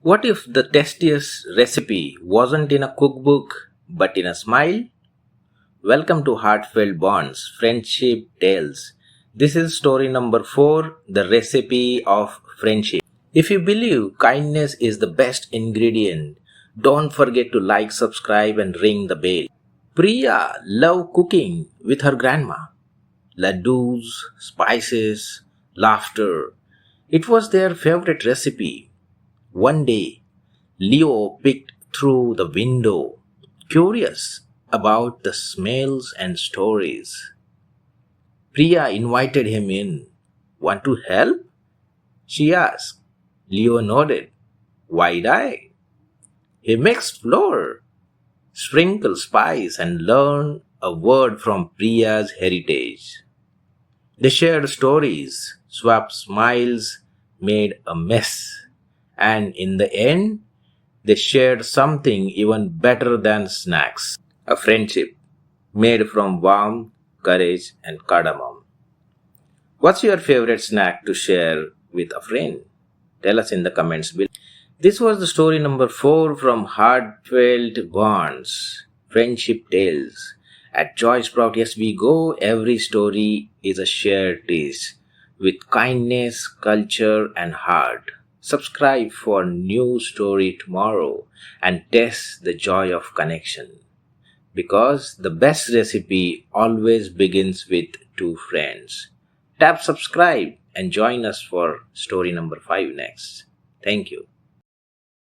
What if the tastiest recipe wasn't in a cookbook but in a smile? Welcome to Heartfelt Bonds, Friendship Tales. This is story number 4, the recipe of friendship. If you believe kindness is the best ingredient, don't forget to like, subscribe, and ring the bell. Priya loved cooking with her grandma. Laddus, spices, laughter. It was their favorite recipe. One day, Leo peeked through the window, curious about the smells and stories. Priya invited him in. Want to help? She asked. Leo nodded. Wide-eyed. He mixed flour, sprinkled spice, and learned a word from Priya's heritage. They shared stories, swapped smiles, made a mess. And in the end, they shared something even better than snacks, a friendship made from warmth, courage, and cardamom. What's your favorite snack to share with a friend? Tell us in the comments below. This was the story number 4 from Heartfelt Bonds, Friendship Tales. At JoySprout SVGO, every story is a shared taste with kindness, culture, and heart. Subscribe for new story tomorrow and taste the joy of connection. Because the best recipe always begins with two friends. Tap subscribe and join us for story number 5 next. Thank you.